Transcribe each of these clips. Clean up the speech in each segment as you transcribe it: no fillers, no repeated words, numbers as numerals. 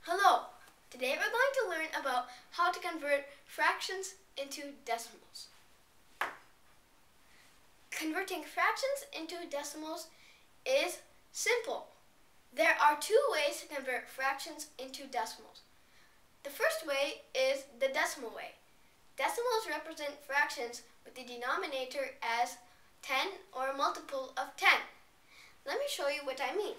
Hello! Today we're going to learn about how to convert fractions into decimals. Converting fractions into decimals is simple. There are two ways to convert fractions into decimals. The first way is the decimal way. Decimals represent fractions with the denominator as 10 or a multiple of 10. Let me show you what I mean.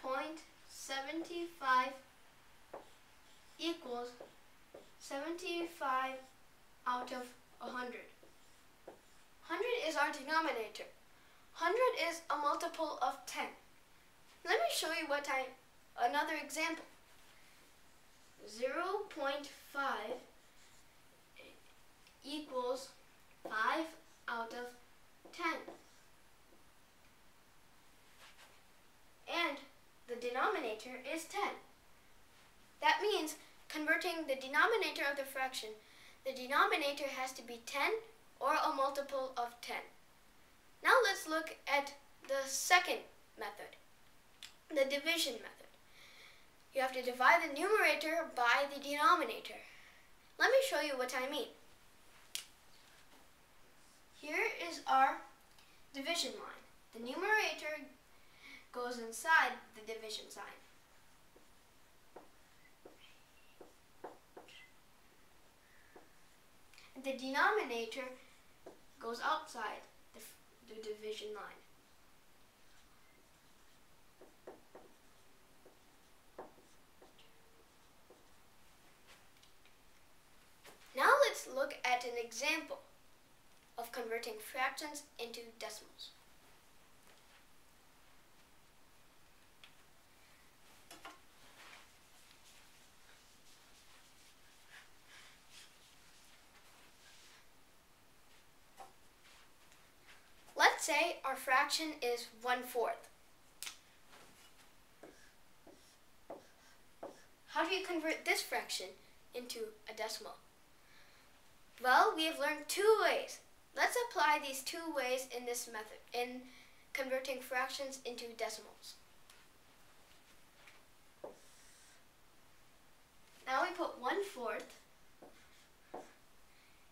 0.75 equals 75 out of 100. 100 is our denominator. 100 is a multiple of 10. Let me show you another example. 0.5 equals 5 out of 10. And the denominator is 10. That means converting the denominator of the fraction, the denominator has to be 10 or a multiple of 10. Now let's look at the second method, the division method. You have to divide the numerator by the denominator. Let me show you what I mean. Here is our division line. The numerator goes inside the division sign. The denominator goes outside the division line. Now let's look at an example of converting fractions into decimals. Let's say our fraction is 1/4. How do you convert this fraction into a decimal? Well, we have learned two ways. Let's apply these two ways in this method, in converting fractions into decimals. Now we put 1/4.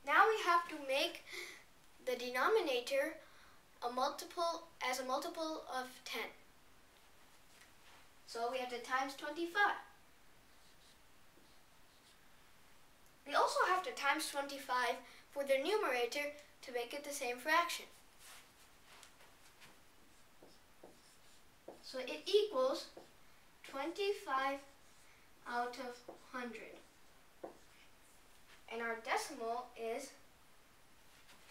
Now we have to make the denominator a multiple of 10. So we have to times 25. We also have to times 25 for the numerator to make it the same fraction. So it equals 25 out of 100. And our decimal is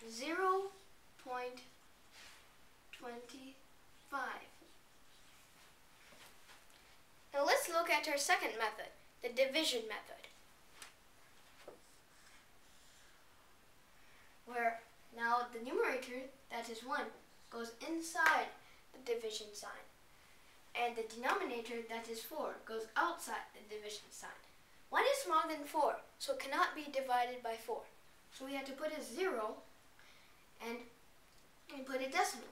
0.25. Now let's look at our second method, the division method, where now the numerator, that is 1, goes inside the division sign, and the denominator, that is 4, goes outside the division sign. 1 is smaller than 4, so it cannot be divided by 4. So we have to put a 0 and put a decimal.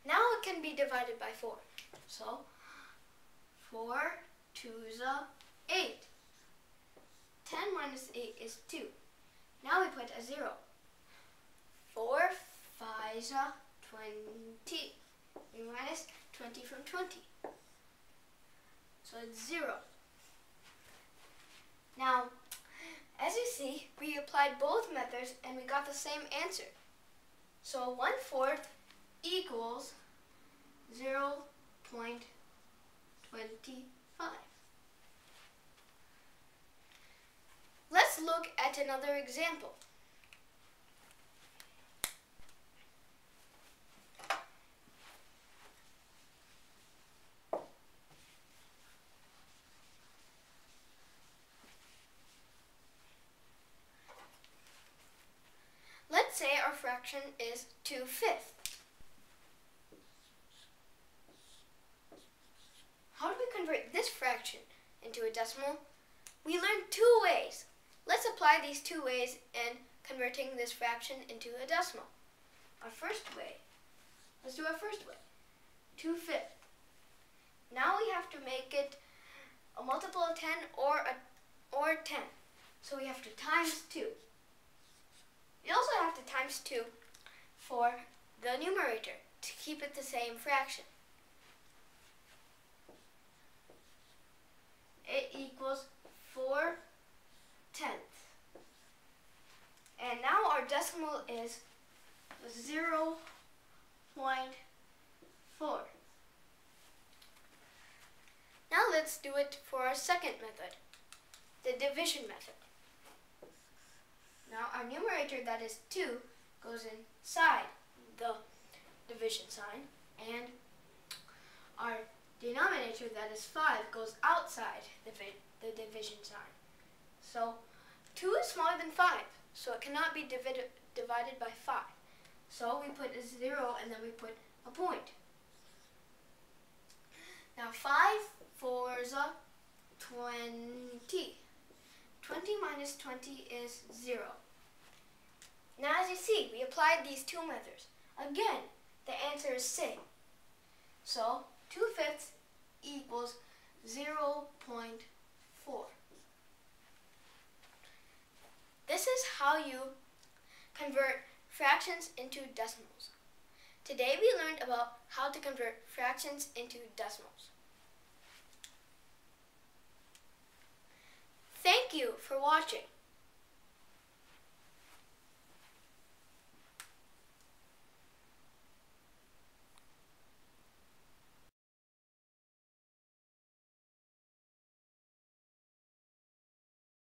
Now it can be divided by 4. So 4 2s are 8. 10 minus 8 is 2. Now we put a 0. 4 5s are 20. We minus 20 from 20. So it's 0. Now, as you see, we applied both methods and we got the same answer. So 1/4 equals 0.25. Let's look at another example. Let's say our fraction is 2/5. How do we convert this fraction into a decimal? We learned two ways. Let's apply these two ways in converting this fraction into a decimal. Our first way, let's do our first way. 2/5. Now we have to make it a multiple of 10 or 10. So we have to times 2. We also have to times 2 for the numerator to keep it the same fraction. It equals 4/10. And now our decimal is 0.4. Now let's do it for our second method, the division method. Now our numerator, that is 2, goes inside the division sign, and our denominator, that is 5, goes outside the division sign. So 2 is smaller than 5, so it cannot be divided by 5. So we put a 0 and then we put a point. Now 5 4s are 20. 20 minus 20 is 0. Now as you see, we applied these two methods. Again, the answer is same. So 2/5 equals 0.4. This is how you convert fractions into decimals. Today we learned about how to convert fractions into decimals. Thank you for watching.